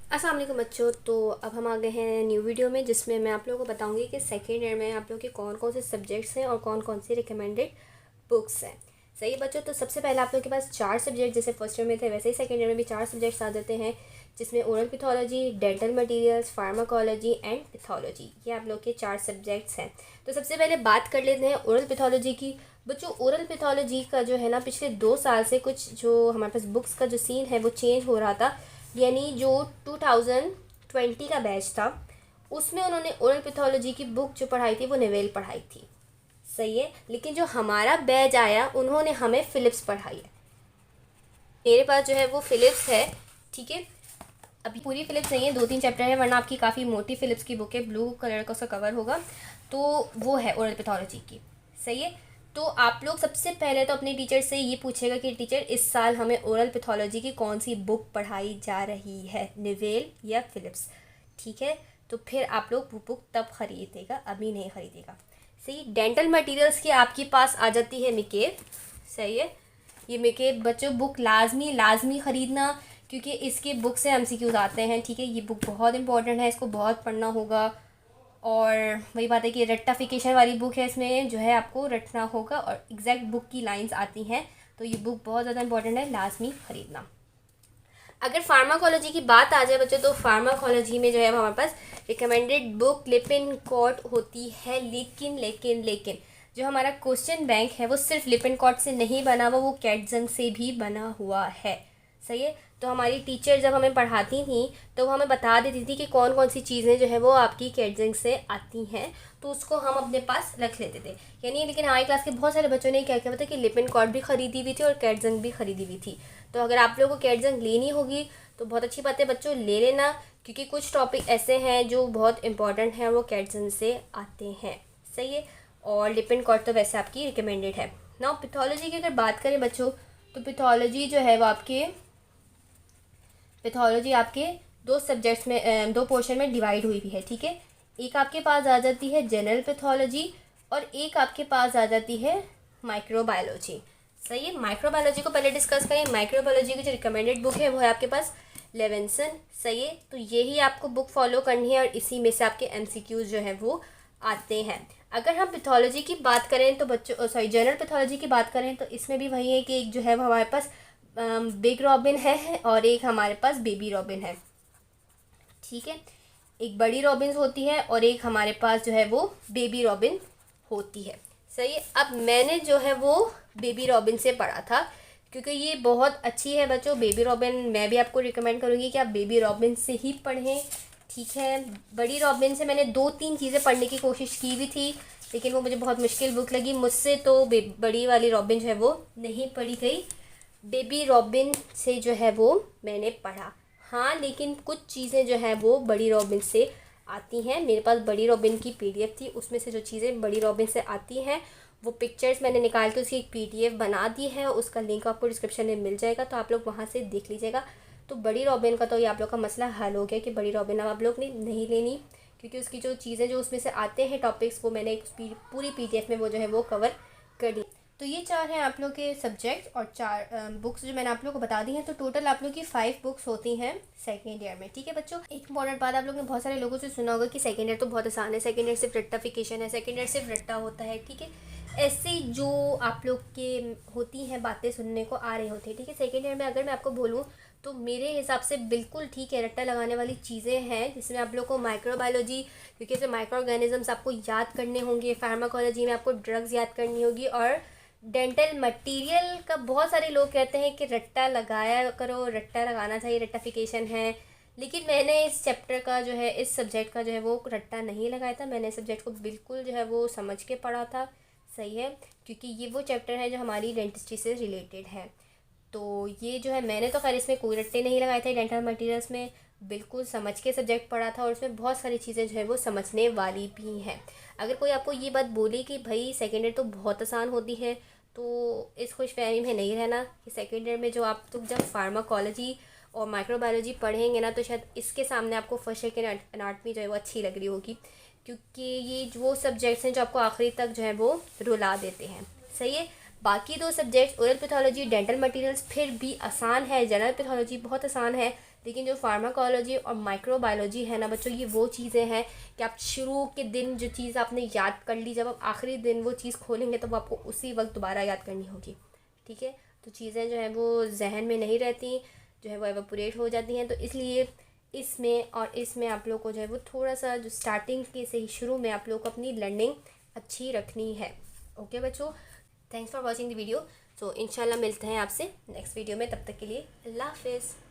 अस्सलाम वालेकुम बच्चों। तो अब हम आ गए हैं न्यू वीडियो में, जिसमें मैं आप लोगों को बताऊंगी कि सेकेंड ईयर में आप लोगों के कौन कौन से सब्जेक्ट्स हैं और कौन कौन सी रिकमेंडेड बुक्स हैं। सही है बच्चों। तो सबसे पहले आप लोगों के पास 4 सब्जेक्ट जैसे फर्स्ट ईयर में थे वैसे ही सेकेंड ईयर में भी 4 सब्जेक्ट्स आ जाते हैं, जिसमें oral pathology, dental materials, pharmacology and pathology, ये आप लोग के 4 सब्जेक्ट्स हैं। तो सबसे पहले बात कर लेते हैं ओरल पैथोलॉजी की। बच्चों ओरल पैथोलॉजी का जो है ना, पिछले 2 साल से कुछ जो हमारे पास बुक्स का जो सीन है वो चेंज हो रहा था। यानी जो 2020 का बैच था उसमें उन्होंने ओरल पैथोलॉजी की बुक जो पढ़ाई थी वो निवेल पढ़ाई थी। सही है। लेकिन जो हमारा बैच आया उन्होंने हमें फिलिप्स पढ़ाई है। मेरे पास जो है वो फिलिप्स है। ठीक है। अभी पूरी फिलिप्स नहीं है, 2-3 चैप्टर है, वरना आपकी काफ़ी मोटी फिलिप्स की बुक है, ब्लू कलर का उसका कवर होगा। तो वो है ओरल पैथोलॉजी की। सही है। तो आप लोग सबसे पहले तो अपने टीचर से ये पूछेगा कि टीचर इस साल हमें ओरल पैथोलॉजी की कौन सी बुक पढ़ाई जा रही है, निवेल या फिलिप्स। ठीक है। तो फिर आप लोग वो बुक तब खरीदेगा, अभी नहीं खरीदेगा। सही। डेंटल मटेरियल्स की आपके पास आ जाती है मिकेब। सही है। ये मिकेब बच्चों बुक लाजमी लाजमी ख़रीदना, क्योंकि इसके बुक से एमसीक्यूज आते हैं। ठीक है। ये बुक बहुत इंपॉर्टेंट है, इसको बहुत पढ़ना होगा। और वही बात है कि रेक्टाफिकेशन वाली बुक है, इसमें जो है आपको रटना होगा और एग्जैक्ट बुक की लाइंस आती हैं। तो ये बुक बहुत ज़्यादा इंपॉर्टेंट है, लाजमी ख़रीदना। अगर फार्माकोलॉजी की बात आ जाए बच्चों, तो फार्माकोलॉजी में जो है हमारे पास रिकमेंडेड बुक लिपिनकॉट होती है। लेकिन जो हमारा क्वेश्चन बैंक है वो सिर्फ लिपिनकॉट से नहीं बना हुआ, वो कैटजंग से भी बना हुआ है। सही है। तो हमारी टीचर जब हमें पढ़ाती थी तो वो हमें बता देती थी कि कौन कौन सी चीज़ें जो है वो आपकी कैटजंग से आती हैं, तो उसको हम अपने पास रख लेते थे। यानी लेकिन हमारी क्लास के बहुत सारे बच्चों ने क्या किया पता कि लिपिनकॉट भी ख़रीदी हुई थी और कैटजंग भी ख़रीदी हुई थी। तो अगर आप लोगों को कैटजंग लेनी होगी तो बहुत अच्छी बात है बच्चों, ले लेना, क्योंकि कुछ टॉपिक ऐसे हैं जो बहुत इंपॉर्टेंट हैं, वो कैटजंग से आते हैं। सही है। और लिपिनकॉट तो वैसे आपकी रिकमेंडेड है ना। पैथोलॉजी की अगर बात करें बच्चों, तो पैथोलॉजी जो है वो आपके पैथोलॉजी आपके 2 सब्जेक्ट्स में, 2 पोर्शन में डिवाइड हुई भी है। ठीक है। एक आपके पास आ जाती है जनरल पैथोलॉजी और एक आपके पास आ जाती है माइक्रोबायोलॉजी। सही है। माइक्रोबायोलॉजी को पहले डिस्कस करें। माइक्रोबायोलॉजी की जो रिकमेंडेड बुक है वो है आपके पास लेवेंसन। सही है। तो यही आपको बुक फॉलो करनी है और इसी में से आपके एमसीक्यूज जो है वो आते हैं। अगर हम पैथोलॉजी की बात करें तो बच्चों, सॉरी, जनरल पैथोलॉजी की बात करें तो इसमें भी वही है कि एक जो है वो हमारे पास बिग रॉबिन है और एक हमारे पास बेबी रॉबिन है। ठीक है। एक बड़ी रॉबिन्स होती है और एक हमारे पास जो है वो बेबी रॉबिन होती है। सही है। अब मैंने जो है वो बेबी रॉबिन से पढ़ा था, क्योंकि ये बहुत अच्छी है बच्चों बेबी रॉबिन। मैं भी आपको रिकमेंड करूँगी कि आप बेबी रॉबिन से ही पढ़ें। ठीक है। बड़ी रॉबिन से मैंने 2-3 चीज़ें पढ़ने की कोशिश की भी थी, लेकिन वो मुझे बहुत मुश्किल बुक लगी मुझसे, तो बड़ी वाली रॉबिन जो है वो नहीं पढ़ी गई। बेबी रॉबिन से जो है वो मैंने पढ़ा। हाँ, लेकिन कुछ चीज़ें जो है वो बड़ी रॉबिन से आती हैं। मेरे पास बड़ी रॉबिन की पीडीएफ थी, उसमें से जो चीज़ें बड़ी रॉबिन से आती हैं वो पिक्चर्स मैंने निकाल के उसकी एक पीडीएफ बना दी है, उसका लिंक आपको डिस्क्रिप्शन में मिल जाएगा, तो आप लोग वहाँ से देख लीजिएगा। तो बड़ी रॉबिन का तो ये आप लोग का मसला हल हो गया कि बड़ी रॉबिन अब आप लोग ने नहीं लेनी, क्योंकि उसकी जो चीज़ें जो उसमें से आते हैं टॉपिक्स, वो मैंने पूरी पीडीएफ में वो जो है वो कवर कर दी। तो ये 4 हैं आप लोग के सब्जेक्ट और 4 बुक्स जो मैंने आप लोग को बता दी हैं। तो टोटल आप लोग की 5 बुक्स होती हैं सेकेंड ईयर में। ठीक है बच्चों। एक इंपॉर्टेंट बात, आप लोग ने बहुत सारे लोगों से सुना होगा कि सेकेंड ईयर तो बहुत आसान है, सेकेंड ईयर सिर्फ रट्टाफिकेशन है, सेकेंड ईयर सिर्फ रट्टा होता है। ठीक है। ऐसे जो आप लोग के होती हैं बातें सुनने को आ रही होती है। ठीक है। सेकेंड ईयर में अगर मैं आपको बोलूँ तो मेरे हिसाब से बिल्कुल ठीक है, रट्टा लगाने वाली चीज़ें हैं, जिसमें आप लोग को माइक्रोबायोलॉजी, क्योंकि इसमें माइक्रो ऑर्गेनिजम्स आपको याद करने होंगे, फार्माकोलॉजी में आपको ड्रग्स याद करनी होगी, और डेंटल मटेरियल का बहुत सारे लोग कहते हैं कि रट्टा लगाया करो, रट्टा लगाना चाहिए, रट्टाफिकेशन है। लेकिन मैंने इस चैप्टर का जो है, इस सब्जेक्ट का जो है वो रट्टा नहीं लगाया था। मैंने इस सब्जेक्ट को बिल्कुल जो है वो समझ के पढ़ा था। सही है। क्योंकि ये वो चैप्टर है जो हमारी डेंटिस्ट्री से रिलेटेड है। तो ये जो है मैंने तो खैर इसमें कोई रट्टे नहीं लगाए थे, डेंटल मटेरियल्स में बिल्कुल समझ के सब्जेक्ट पढ़ा था, और उसमें बहुत सारी चीज़ें जो है वो समझने वाली भी हैं। अगर कोई आपको ये बात बोले कि भाई सेकेंड ईयर तो बहुत आसान होती है, तो इस खुशफहमी में नहीं रहना कि सेकेंड ईयर में जो आप तो जब फार्माकोलॉजी और माइक्रोबायोलॉजी पढ़ेंगे ना, तो शायद इसके सामने आपको फर्स्ट ईयर की एनाटमी जो है वो अच्छी लग रही होगी, क्योंकि ये वो सब्जेक्ट्स हैं जो आपको आखिरी तक जो है वो रुला देते हैं। सही है। बाकी 2 subjects oral pathology, dental materials फिर भी आसान है, जनरल पैथोलॉजी बहुत आसान है, लेकिन जो फार्माकोलॉजी और माइक्रोबायोलॉजी है ना बच्चों, ये वो चीज़ें हैं कि आप शुरू के दिन जो चीज़ आपने याद कर ली, जब आप आखिरी दिन वो चीज़ खोलेंगे तो वो आपको उसी वक्त दोबारा याद करनी होगी, ठीक है। तो चीज़ें जो है वो जहन में नहीं रहती, जो है वो एवेपोरेट हो जाती हैं। तो इसलिए इसमें और इसमें आप लोग को जो है वो थोड़ा सा जो स्टार्टिंग के से ही शुरू में आप लोग को अपनी लर्निंग अच्छी रखनी है। ओके बच्चों, thanks for watching the video. So इंशाल्लाह मिलते हैं आपसे नेक्स्ट वीडियो में, तब तक के लिए अल्लाह हाफिज़।